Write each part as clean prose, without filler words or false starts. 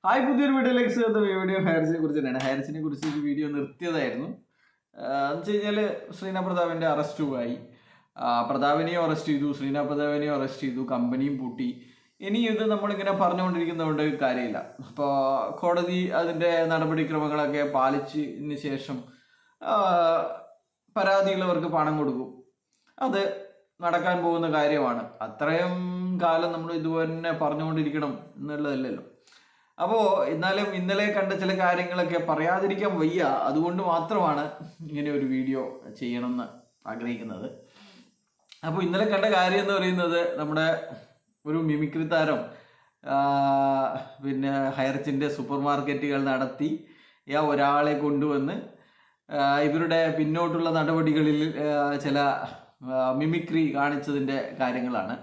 Hi, പുതിയൊരു വീഡിയോയിലേക്ക് സ്വാഗതം. ഈ വീഡിയോ ഹാരിസിനെ കുറിച്ച് തന്നെയാണ്. ഹാരിസിനെ കുറിച്ച് ഒരു വീഡിയോ നിർത്തിയതായിരുന്നു. എന്ന് വെച്ച് കഴിഞ്ഞാൽ ശ്രീനാഥ് പ്രതാപിൻ്റെ അറസ്റ്റുമായി. പ്രതാപിനെയും അറസ്റ്റ് ചെയ്തു, ശ്രീനാഥ് പ്രതാപിനെയും അറസ്റ്റ് ചെയ്തു, കമ്പനിയും പൂട്ടി. ഇനി ഇത് നമ്മളിങ്ങനെ പറഞ്ഞുകൊണ്ടിരിക്കുന്നതുകൊണ്ട് കാര്യമില്ല. അപ്പോൾ കോടതി അതിൻ്റെ നടപടിക്രമങ്ങളൊക്കെ പാലിച്ചതിന് ശേഷം പരാതിയുള്ളവർക്ക് പണം കൊടുക്കും. അത് നടക്കാൻ പോകുന്ന കാര്യമാണ്. അത്രയും കാലം നമ്മൾ ഇതുപോലെ പറഞ്ഞുകൊണ്ടിരിക്കണം എന്നുള്ളതല്ലല്ലോ. അപ്പോൾ എന്നാലും ഇന്നലെ കണ്ട ചില കാര്യങ്ങളൊക്കെ പറയാതിരിക്കാൻ വയ്യ. അതുകൊണ്ട് മാത്രമാണ് ഇങ്ങനെ ഒരു വീഡിയോ ചെയ്യണമെന്ന് ആഗ്രഹിക്കുന്നത്. അപ്പോൾ ഇന്നലെ കണ്ട കാര്യം എന്ന് പറയുന്നത്, നമ്മുടെ ഒരു മിമിക്രി താരം പിന്നെ ഹൈറിച്ചിൻ്റെ സൂപ്പർ മാർക്കറ്റുകൾ നടത്തി ഒരാളെ കൊണ്ടുവന്ന് ഇവരുടെ പിന്നോട്ടുള്ള നടപടികളിൽ ചില മിമിക്രി കാണിച്ചതിൻ്റെ കാര്യങ്ങളാണ്.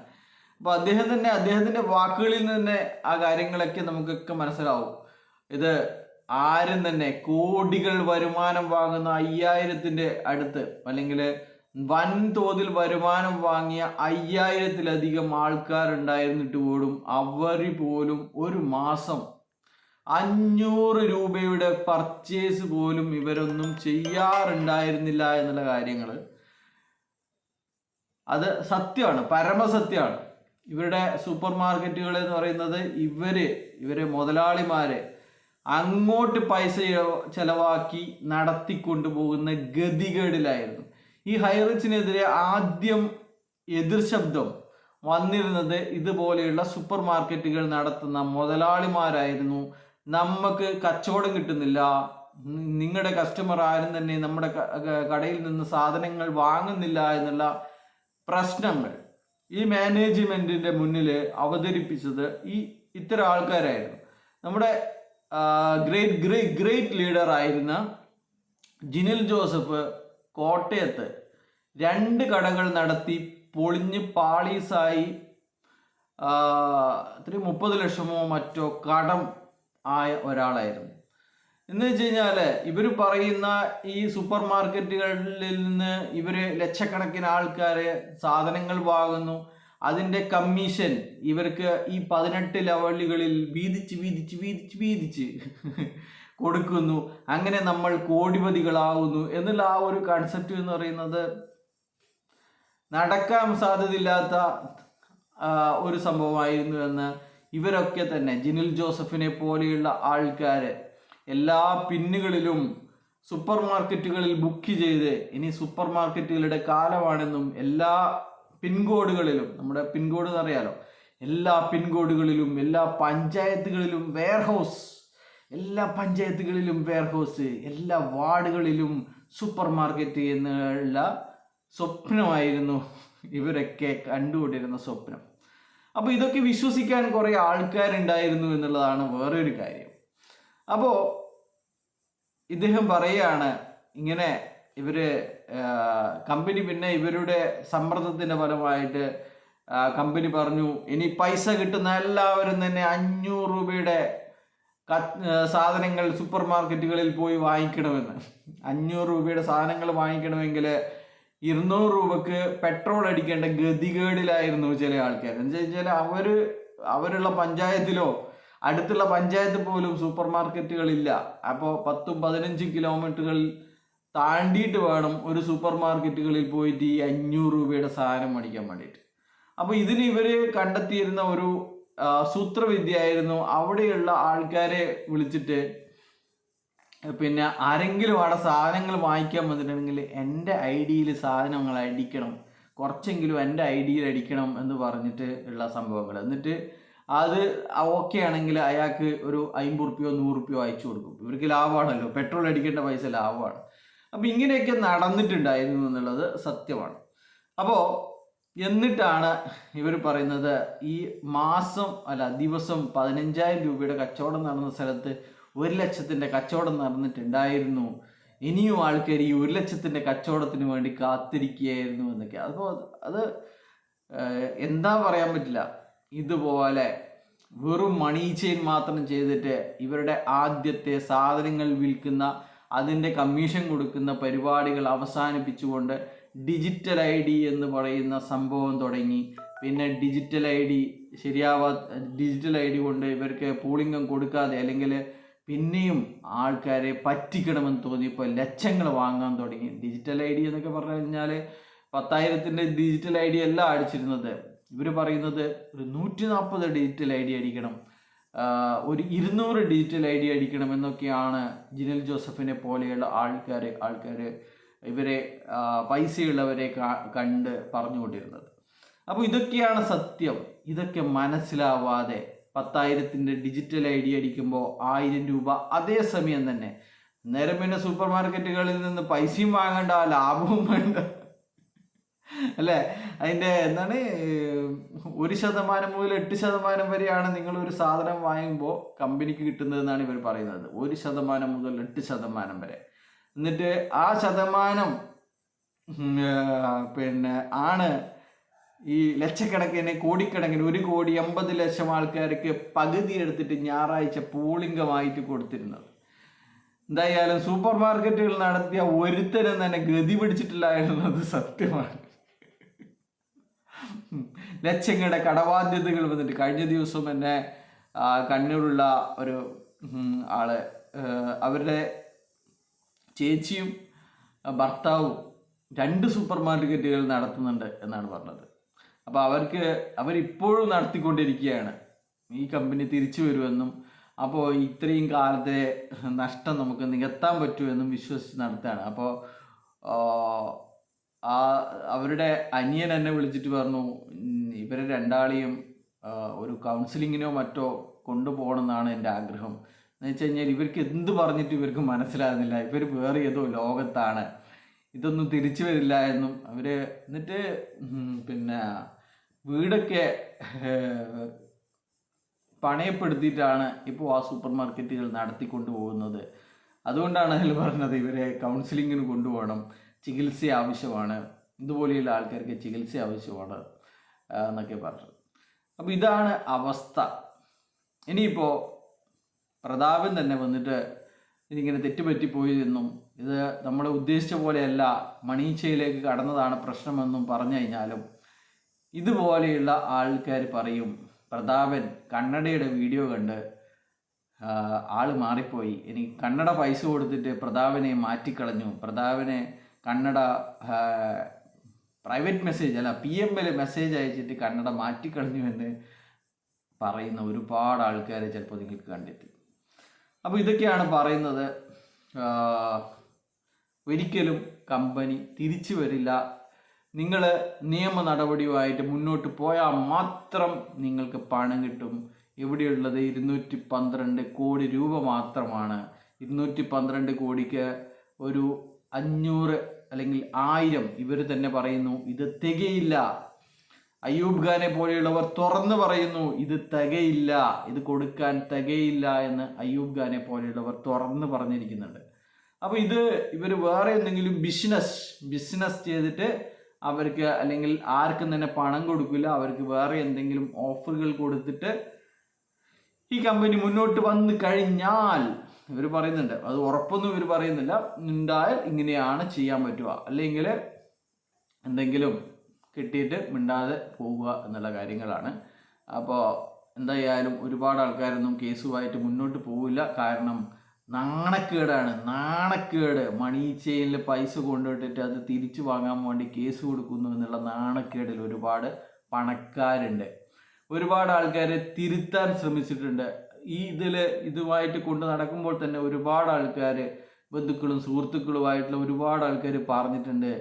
അപ്പോൾ അദ്ദേഹത്തിൻ്റെ വാക്കുകളിൽ നിന്ന് തന്നെ ആ കാര്യങ്ങളൊക്കെ നമുക്കൊക്കെ മനസ്സിലാവും. ഇത് ആരും തന്നെ കോടികൾ വരുമാനം വാങ്ങുന്ന 5000-ന്റെ അടുത്ത്, അല്ലെങ്കിൽ വൻതോതിൽ വരുമാനം വാങ്ങിയ 5000-ലധികം ആൾക്കാരുണ്ടായിരുന്നിട്ട് പോലും അവർ പോലും ഒരു മാസം 500 രൂപയുടെ പർച്ചേസ് പോലും ഇവരൊന്നും ചെയ്യാറുണ്ടായിരുന്നില്ല എന്നുള്ള കാര്യങ്ങൾ അത് സത്യമാണ്, പരമസത്യമാണ്. ഇവരുടെ സൂപ്പർ മാർക്കറ്റുകൾ എന്ന് പറയുന്നത് ഇവരെ മുതലാളിമാരെ അങ്ങോട്ട് പൈസ ചെലവാക്കി നടത്തിക്കൊണ്ടു പോകുന്ന ഗതികേടിലായിരുന്നു. ഈ ഹൈറിച്ചിനെതിരെ ആദ്യം എതിർ ശബ്ദം വന്നിരുന്നത് ഇതുപോലെയുള്ള സൂപ്പർ മാർക്കറ്റുകൾ നടത്തുന്ന മുതലാളിമാരായിരുന്നു. നമുക്ക് കച്ചവടം കിട്ടുന്നില്ല, നിങ്ങളുടെ കസ്റ്റമർ ആരും തന്നെ നമ്മുടെ കടയിൽ നിന്ന് സാധനങ്ങൾ വാങ്ങുന്നില്ല എന്നുള്ള പ്രശ്നങ്ങൾ ഈ മാനേജ്മെന്റിന്റെ മുന്നിൽ അവതരിപ്പിച്ചത് ഇത്തരം ആൾക്കാരായിരുന്നു. നമ്മുടെ ഗ്രേറ്റ് ലീഡർ ആയിരുന്ന ജിനിൽ ജോസഫ് കോട്ടയത്ത് 2 കടകൾ നടത്തി പൊളിഞ്ഞ് പാളീസായി 30 ലക്ഷമോ മറ്റോ കടം ആയ ഒരാളായിരുന്നു. എന്ന് വെച്ച് കഴിഞ്ഞാൽ ഇവർ പറയുന്ന ഈ സൂപ്പർ മാർക്കറ്റുകളിൽ നിന്ന് ഇവര് ലക്ഷക്കണക്കിന് ആൾക്കാരെ സാധനങ്ങൾ വാങ്ങുന്നു. അതിൻ്റെ കമ്മീഷൻ ഇവർക്ക് ഈ 18 ലെവലുകളിൽ വീതിച്ച് കൊടുക്കുന്നു. അങ്ങനെ നമ്മൾ കോടിപതികളാവുന്നു എന്നുള്ള ആ ഒരു കൺസെപ്റ്റ് എന്ന് പറയുന്നത് നടക്കാൻ സാധ്യതയില്ലാത്ത ഒരു സംഭവമായിരുന്നു എന്ന് ഇവരൊക്കെ തന്നെ, ജിനിൽ ജോസഫിനെ പോലെയുള്ള ആൾക്കാര് എല്ലാ പിന്നുകളിലും സൂപ്പർ മാർക്കറ്റുകളിൽ ബുക്ക് ചെയ്ത്, ഇനി സൂപ്പർ മാർക്കറ്റുകളുടെ കാലമാണെന്നും എല്ലാ പിൻകോഡുകളിലും, നമ്മുടെ പിൻകോഡ് എന്നറിയാലോ, എല്ലാ പിൻകോഡുകളിലും എല്ലാ പഞ്ചായത്തുകളിലും വെയർഹൗസ്, എല്ലാ വാർഡുകളിലും സൂപ്പർ മാർക്കറ്റ് എന്നുള്ള സ്വപ്നമായിരുന്നു ഇവരൊക്കെ കണ്ടുകൊണ്ടിരുന്ന സ്വപ്നം. അപ്പോൾ ഇതൊക്കെ വിശ്വസിക്കാൻ കുറേ ആൾക്കാരുണ്ടായിരുന്നു എന്നുള്ളതാണ് വേറൊരു കാര്യം. അപ്പോൾ ഇദ്ദേഹം പറയുകയാണ് ഇങ്ങനെ കമ്പനി പിന്നെ ഇവരുടെ സമ്മർദ്ദത്തിൻ്റെ ഫലമായിട്ട് കമ്പനി പറഞ്ഞു, ഇനി പൈസ കിട്ടുന്ന എല്ലാവരും തന്നെ 500 രൂപയുടെ സാധനങ്ങൾ സൂപ്പർ മാർക്കറ്റുകളിൽ പോയി വാങ്ങിക്കണമെന്ന്. 500 രൂപയുടെ സാധനങ്ങൾ വാങ്ങിക്കണമെങ്കിൽ 200 രൂപക്ക് പെട്രോൾ അടിക്കേണ്ട ഗതികേടിലായിരുന്നു ചില ആൾക്കാർ. എന്ന് വെച്ചാൽ അവരുള്ള പഞ്ചായത്തിലോ അടുത്തുള്ള പഞ്ചായത്ത് പോലും സൂപ്പർ മാർക്കറ്റുകളില്ല. അപ്പോൾ 10-15 കിലോമീറ്ററുകൾ താണ്ടിയിട്ട് വേണം ഒരു സൂപ്പർ മാർക്കറ്റുകളിൽ പോയിട്ട് ഈ 500 രൂപയുടെ സാധനം മേടിക്കാൻ വേണ്ടിയിട്ട്. അപ്പോൾ ഇതിന് ഇവർ കണ്ടെത്തിയിരുന്ന ഒരു സൂത്രവിദ്യയായിരുന്നു, അവിടെയുള്ള ആൾക്കാരെ വിളിച്ചിട്ട്, പിന്നെ ആരെങ്കിലും അവിടെ സാധനങ്ങൾ വാങ്ങിക്കാൻ വന്നിട്ടുണ്ടെങ്കിൽ എൻ്റെ ID-യിൽ സാധനങ്ങൾ അടിക്കണം, കുറച്ചെങ്കിലും എൻ്റെ ID-യിൽ അടിക്കണം എന്ന് പറഞ്ഞിട്ട് ഉള്ള സംഭവങ്ങൾ. എന്നിട്ട് അത് ഓക്കെ ആണെങ്കിൽ അയാൾക്ക് ഒരു 50 റുപ്യോ 100 റുപ്യോ അയച്ചു കൊടുക്കും. ഇവർക്ക് ലാഭമാണല്ലോ, പെട്രോൾ അടിക്കേണ്ട പൈസ ലാഭമാണ്. അപ്പം ഇങ്ങനെയൊക്കെ നടന്നിട്ടുണ്ടായിരുന്നു എന്നുള്ളത് സത്യമാണ്. അപ്പോൾ എന്നിട്ടാണ് ഇവർ പറയുന്നത്, ഈ ദിവസം 15,000 രൂപയുടെ കച്ചവടം നടന്ന സ്ഥലത്ത് 1 ലക്ഷത്തിൻ്റെ കച്ചവടം നടന്നിട്ടുണ്ടായിരുന്നു. ഇനിയും ആൾക്കാർ ഈ 1 ലക്ഷത്തിൻ്റെ കച്ചവടത്തിന് വേണ്ടി കാത്തിരിക്കുകയായിരുന്നു എന്നൊക്കെ. അപ്പോൾ അത് എന്താ പറയാൻ പറ്റില്ല. ഇതുപോലെ വെറും മണി ചെയിൻ മാത്രം ചെയ്തിട്ട് ഇവരുടെ ആദ്യത്തെ സാധനങ്ങൾ വിൽക്കുന്ന, അതിൻ്റെ കമ്മീഷൻ കൊടുക്കുന്ന പരിപാടികൾ അവസാനിപ്പിച്ചുകൊണ്ട് ഡിജിറ്റൽ ID എന്ന് പറയുന്ന സംഭവം തുടങ്ങി. പിന്നെ ഡിജിറ്റൽ ഐ ഡി കൊണ്ട് ഇവർക്ക് പൂളിംഗം കൊടുക്കാതെ അല്ലെങ്കിൽ പിന്നെയും ആൾക്കാരെ പറ്റിക്കണമെന്ന് തോന്നിയപ്പോൾ ലക്ഷങ്ങൾ വാങ്ങാൻ തുടങ്ങി. ഡിജിറ്റൽ ഐ ഡി എന്നൊക്കെ പറഞ്ഞു കഴിഞ്ഞാൽ 10,000-ന്റെ ഡിജിറ്റൽ ഐ ഡി അല്ല അടിച്ചിരുന്നത്. ഇവർ പറയുന്നത് ഒരു 140 ഡിജിറ്റൽ ഐ ഡി അടിക്കണം, ഒരു 200 ഡിജിറ്റൽ ഐ ഡി അടിക്കണം എന്നൊക്കെയാണ് ജിനൽ ജോസഫിനെ പോലെയുള്ള ആൾക്കാർ ഇവരെ പൈസയുള്ളവരെ കണ്ട് പറഞ്ഞുകൊണ്ടിരുന്നത്. അപ്പോൾ ഇതൊക്കെയാണ് സത്യം. ഇതൊക്കെ മനസ്സിലാവാതെ 10,000-ന്റെ ഡിജിറ്റൽ ഐ ഡി അടിക്കുമ്പോൾ 1000 രൂപ അതേ സമയം തന്നെ നേരം പിന്നെ സൂപ്പർ മാർക്കറ്റുകളിൽ നിന്ന് പൈസയും വാങ്ങണ്ട, ലാഭവും വേണ്ട, അല്ലേ? അതിൻ്റെ 1% മുതൽ 8% വരെയാണ് നിങ്ങൾ ഒരു സാധനം വാങ്ങുമ്പോൾ കമ്പനിക്ക് കിട്ടുന്നതെന്നാണ് ഇവർ പറയുന്നത്. 1% മുതൽ 8% വരെ. എന്നിട്ട് ആ ശതമാനം ആണ് ഈ ലക്ഷക്കണക്കിന് കോടിക്കണക്കിന് 1,80,00,000 ആൾക്കാർക്ക് പകുതി എടുത്തിട്ട് ഞായറാഴ്ച പൂളിംഗമായിട്ട് കൊടുത്തിരുന്നത്. എന്തായാലും സൂപ്പർ മാർക്കറ്റുകൾ നടത്തിയ ഒരുത്തരം തന്നെ ഗതി പിടിച്ചിട്ടില്ല എന്നുള്ളത് സത്യമാണ്. ലക്ഷങ്ങളുടെ കടബാധ്യതകൾ വന്നിട്ട് കഴിഞ്ഞ ദിവസം എന്നെ കണ്ണൂരുള്ള ഒരു ആള്, അവരുടെ ചേച്ചിയും ഭർത്താവും 2 സൂപ്പർ മാർക്കറ്റുകൾ നടത്തുന്നുണ്ട് എന്നാണ് പറഞ്ഞത്. അപ്പോൾ അവരിപ്പോഴും നടത്തിക്കൊണ്ടിരിക്കുകയാണ്. ഈ കമ്പനി തിരിച്ചു വരുമെന്നും അപ്പോൾ ഇത്രയും കാലത്തെ നഷ്ടം നമുക്ക് നികത്താൻ പറ്റുമെന്നും വിശ്വസിച്ച് നടത്തുകയാണ്. അപ്പോൾ അവരുടെ അനിയൻ എന്നെ വിളിച്ചിട്ട് പറഞ്ഞു, ഇവരെ രണ്ടാളെയും ഒരു കൗൺസിലിങ്ങിനോ മറ്റോ കൊണ്ടുപോകണമെന്നാണ് എൻ്റെ ആഗ്രഹം. എന്ന് വെച്ച് കഴിഞ്ഞാൽ ഇവർക്ക് എന്ത് പറഞ്ഞിട്ട് ഇവർക്ക് മനസ്സിലാകുന്നില്ല, ഇവർ വേറെ ഏതോ ലോകത്താണ്, ഇതൊന്നും തിരിച്ചു വരില്ല എന്നും എന്നിട്ട് പിന്നെ വീടൊക്കെ പണയപ്പെടുത്തിയിട്ടാണ് ഇപ്പോൾ ആ സൂപ്പർ മാർക്കറ്റുകൾ നടത്തിക്കൊണ്ടു പോകുന്നത്. അതുകൊണ്ടാണ് അതിൽ പറഞ്ഞത് ഇവരെ കൗൺസിലിങ്ങിന് കൊണ്ടുപോകണം, ചികിത്സ ആവശ്യമാണ്, ഇതുപോലെയുള്ള ആൾക്കാർക്ക് ചികിത്സ ആവശ്യമാണ് എന്നൊക്കെ പറഞ്ഞു. അപ്പോൾ ഇതാണ് അവസ്ഥ. ഇനിയിപ്പോൾ പ്രതാപൻ തന്നെ വന്നിട്ട് ഇതിങ്ങനെ തെറ്റുപറ്റിപ്പോയി എന്നും ഇത് നമ്മൾ ഉദ്ദേശിച്ച പോലെയല്ല, മണീച്ചയിലേക്ക് കടന്നതാണ് പ്രശ്നമെന്നും പറഞ്ഞു കഴിഞ്ഞാലും ഇതുപോലെയുള്ള ആൾക്കാർ പറയും പ്രതാപൻ കന്നഡയുടെ വീഡിയോ കണ്ട് ആൾ മാറിപ്പോയി, ഇനി കന്നഡ പൈസ കൊടുത്തിട്ട് പ്രതാപനെ മാറ്റിക്കളഞ്ഞു, പ്രതാപനെ കന്നഡ പ്രൈവറ്റ് മെസ്സേജ് അല്ല PM-ൽ മെസ്സേജ് അയച്ചിട്ട് കന്നഡ മാറ്റിക്കളഞ്ഞു എന്ന് പറയുന്ന ഒരുപാട് ആൾക്കാരെ ചിലപ്പോൾ നിങ്ങൾക്ക് കണ്ടെത്തി. അപ്പോൾ ഇതൊക്കെയാണ് പറയുന്നത്. ഒരിക്കലും കമ്പനി തിരിച്ചു വരില്ല. നിങ്ങൾ നിയമ നടപടിയുമായിട്ട് മുന്നോട്ട് പോയാൽ മാത്രം നിങ്ങൾക്ക് പണം കിട്ടും. ഇവിടെയുള്ളത് 212 കോടി രൂപ മാത്രമാണ്. 212 കോടിക്ക് ഒരു 500 അല്ലെങ്കിൽ 1000 ഇവർ തന്നെ പറയുന്നു ഇത് തികയില്ല. അയ്യൂബ് ഖാനെ പോലെയുള്ളവർ തുറന്നു പറയുന്നു ഇത് തികയില്ല, ഇത് കൊടുക്കാൻ തികയില്ല എന്ന് അയ്യൂബ് ഖാനെ പോലെയുള്ളവർ തുറന്ന് പറഞ്ഞിരിക്കുന്നുണ്ട്. അപ്പോൾ ഇവർ വേറെ എന്തെങ്കിലും ബിസിനസ് ചെയ്തിട്ട് അവർക്ക് അല്ലെങ്കിൽ ആർക്കും തന്നെ പണം കൊടുക്കില്ല, അവർക്ക് വേറെ എന്തെങ്കിലും ഓഫറുകൾ കൊടുത്തിട്ട് ഈ കമ്പനി മുന്നോട്ട് വന്നു കഴിഞ്ഞാൽ ഇവർ പറയുന്നുണ്ട്, അത് ഉറപ്പൊന്നും ഇവർ പറയുന്നില്ല, ഉണ്ടായാൽ ഇങ്ങനെയാണ് ചെയ്യാൻ പറ്റുക, അല്ലെങ്കിൽ എന്തെങ്കിലും കിട്ടിയിട്ട് മിണ്ടാതെ പോവുക എന്നുള്ള കാര്യങ്ങളാണ്. അപ്പോൾ എന്തായാലും ഒരുപാട് ആൾക്കാരൊന്നും കേസുമായിട്ട് മുന്നോട്ട് പോവില്ല. കാരണം നാണക്കേട്. മണി ചെയിനിൽ പൈസ കൊണ്ടുവിട്ടിട്ട് അത് തിരിച്ചു വാങ്ങാൻ വേണ്ടി കേസ് കൊടുക്കുന്നു എന്നുള്ള നാണക്കേടിൽ ഒരുപാട് പണക്കാരുണ്ട്. ഒരുപാട് ആൾക്കാരെ തിരുത്താൻ ശ്രമിച്ചിട്ടുണ്ട്. ഇതുമായിട്ട് കൊണ്ട് നടക്കുമ്പോൾ തന്നെ ഒരുപാട് ആൾക്കാർ ബന്ധുക്കളും സുഹൃത്തുക്കളുമായിട്ടുള്ള ഒരുപാട് ആൾക്കാർ പറഞ്ഞിട്ടുണ്ട്,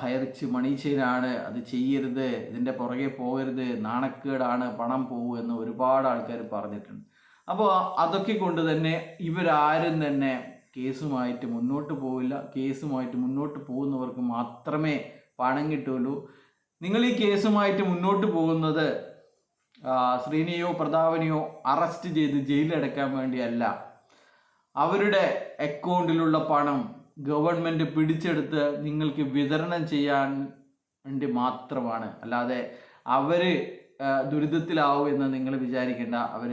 ഹൈറിച്ച് മണി ചെയിനാണ്, അത് ചെയ്യരുത്, ഇതിൻ്റെ പുറകെ പോകരുത്, നാണക്കേടാണ്, പണം പോകും എന്ന് ഒരുപാട് ആൾക്കാർ പറഞ്ഞിട്ടുണ്ട്. അപ്പോൾ അതൊക്കെ കൊണ്ട് തന്നെ ഇവരാരും തന്നെ കേസുമായിട്ട് മുന്നോട്ട് പോവില്ല. കേസുമായിട്ട് മുന്നോട്ട് പോകുന്നവർക്ക് മാത്രമേ പണം കിട്ടുള്ളൂ. നിങ്ങൾ ഈ കേസുമായിട്ട് മുന്നോട്ട് പോകുന്നത് ശ്രീനിയോ പ്രതാപനെയോ അറസ്റ്റ് ചെയ്ത് ജയിലിലടക്കാൻ വേണ്ടിയല്ല. അവരുടെ അക്കൗണ്ടിലുള്ള പണം ഗവൺമെൻറ് പിടിച്ചെടുത്ത് നിങ്ങൾക്ക് വിതരണം ചെയ്യാൻ വേണ്ടി മാത്രമാണ്. അല്ലാതെ അവർ ദുരിതത്തിലാവും എന്ന് നിങ്ങൾ വിചാരിക്കേണ്ട. അവർ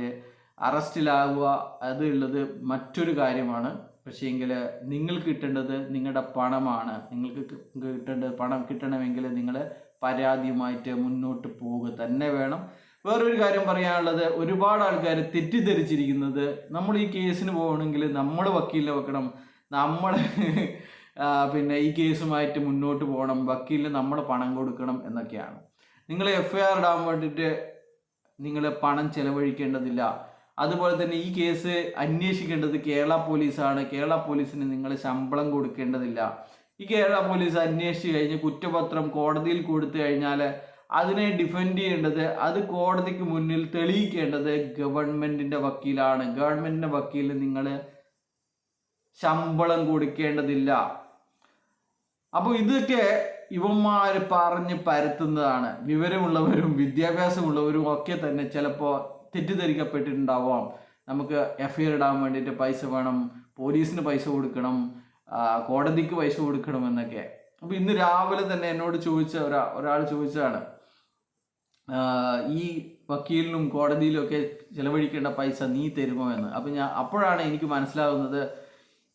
അറസ്റ്റിലാവുക അതുള്ളത് മറ്റൊരു കാര്യമാണ്. പക്ഷേങ്കിൽ നിങ്ങൾക്ക് കിട്ടേണ്ടത് നിങ്ങളുടെ പണമാണ്. നിങ്ങൾക്ക് കിട്ടേണ്ടത് പണം കിട്ടണമെങ്കിൽ നിങ്ങൾ പരാതിയുമായിട്ട് മുന്നോട്ട് പോവുക തന്നെ വേണം. വേറൊരു കാര്യം പറയാനുള്ളത്, ഒരുപാട് ആൾക്കാർ തെറ്റിദ്ധരിച്ചിരിക്കുന്നത് നമ്മൾ ഈ കേസിന് പോകണമെങ്കിൽ നമ്മൾ വക്കീലിനെ വെക്കണം, നമ്മൾ പിന്നെ ഈ കേസുമായിട്ട് മുന്നോട്ട് പോകണം, വക്കീലിന് നമ്മൾ പണം കൊടുക്കണം എന്നൊക്കെയാണ്. നിങ്ങൾ FIR ഇടാൻ വേണ്ടിയിട്ട് നിങ്ങൾ പണം ചെലവഴിക്കേണ്ടതില്ല. അതുപോലെ തന്നെ ഈ കേസ് അന്വേഷിക്കേണ്ടത് കേരള പോലീസാണ്. കേരള പോലീസിന് നിങ്ങൾ ശമ്പളം കൊടുക്കേണ്ടതില്ല. ഈ കേരള പോലീസ് അന്വേഷിച്ച് കഴിഞ്ഞ് കുറ്റപത്രം കോടതിയിൽ കൊടുത്തു കഴിഞ്ഞാൽ അതിനെ ഡിഫെൻഡ് ചെയ്യേണ്ടത്, അത് കോടതിക്ക് മുന്നിൽ തെളിയിക്കേണ്ടത് ഗവൺമെന്റിന്റെ വക്കീലാണ്. ഗവൺമെന്റിന്റെ വക്കീലിന് നിങ്ങൾ ശമ്പളം കൊടുക്കേണ്ടതില്ല. അപ്പോൾ ഇതൊക്കെ ഇവന്മാർ പറഞ്ഞ് പരത്തുന്നതാണ്. വിവരമുള്ളവരും വിദ്യാഭ്യാസമുള്ളവരും ഒക്കെ തന്നെ ചിലപ്പോൾ തെറ്റിദ്ധരിക്കപ്പെട്ടിട്ടുണ്ടാവാം. നമുക്ക് FIR ഇടാൻ വേണ്ടിയിട്ട് പൈസ വേണം, പോലീസിന് പൈസ കൊടുക്കണം, കോടതിക്ക് പൈസ കൊടുക്കണം എന്നൊക്കെ. അപ്പോൾ ഇന്ന് രാവിലെ തന്നെ എന്നോട് ചോദിച്ച ഒരാൾ ചോദിച്ചതാണ്, ഈ വക്കീലിനും കോടതിയിലും ഒക്കെ ചിലവഴിക്കേണ്ട പൈസ നീ തരുമോ എന്ന്. അപ്പം അപ്പോഴാണ് എനിക്ക് മനസ്സിലാകുന്നത്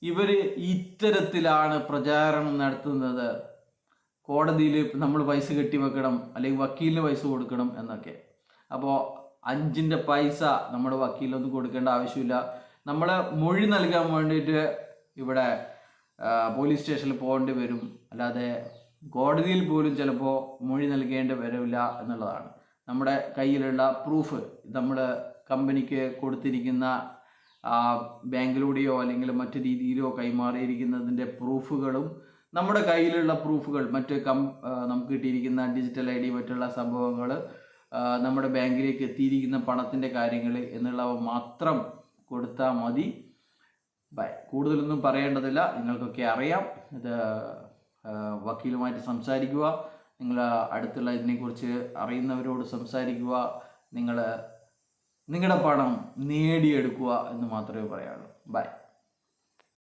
ഇവർ ഇത്തരത്തിലാണ് പ്രചാരണം നടത്തുന്നത്. കോടതിയിൽ നമ്മൾ പൈസ കെട്ടിവെക്കണം, അല്ലെങ്കിൽ വക്കീലിന് പൈസ കൊടുക്കണം എന്നൊക്കെ. അപ്പോൾ 5ൻ്റെ പൈസ നമ്മുടെ വക്കീലൊന്നും കൊടുക്കേണ്ട ആവശ്യമില്ല. നമ്മൾ മൊഴി നൽകാൻ വേണ്ടിയിട്ട് ഇവിടെ പോലീസ് സ്റ്റേഷനിൽ പോകേണ്ടി വരും, അല്ലാതെ കോടതിയിൽ പോലും ചിലപ്പോൾ മൊഴി നൽകേണ്ടി വരില്ല എന്നുള്ളതാണ്. നമ്മുടെ കയ്യിലുള്ള പ്രൂഫ്, നമ്മൾ കമ്പനിക്ക് കൊടുത്തിരിക്കുന്ന ബാങ്കിലൂടെയോ അല്ലെങ്കിൽ മറ്റു രീതിയിലോ കൈമാറിയിരിക്കുന്നതിൻ്റെ പ്രൂഫുകളും നമ്മുടെ കയ്യിലുള്ള പ്രൂഫുകൾ, നമുക്ക് കിട്ടിയിരിക്കുന്ന ഡിജിറ്റൽ ID, മറ്റുള്ള സംഭവങ്ങൾ, നമ്മുടെ ബാങ്കിലേക്ക് എത്തിയിരിക്കുന്ന പണത്തിൻ്റെ കാര്യങ്ങൾ എന്നുള്ളവ മാത്രം കൊടുത്താൽ മതി. കൂടുതലൊന്നും പറയേണ്ടതില്ല, നിങ്ങൾക്കൊക്കെ അറിയാം. ഇത് വക്കീലുമായിട്ട് സംസാരിക്കുക, നിങ്ങൾ അടുത്തുള്ള ഇതിനെക്കുറിച്ച് അറിയുന്നവരോട് സംസാരിക്കുക, നിങ്ങളുടെ പണം നേടിയെടുക്കുക എന്ന് മാത്രമേ പറയാനുള്ളൂ. ബൈ.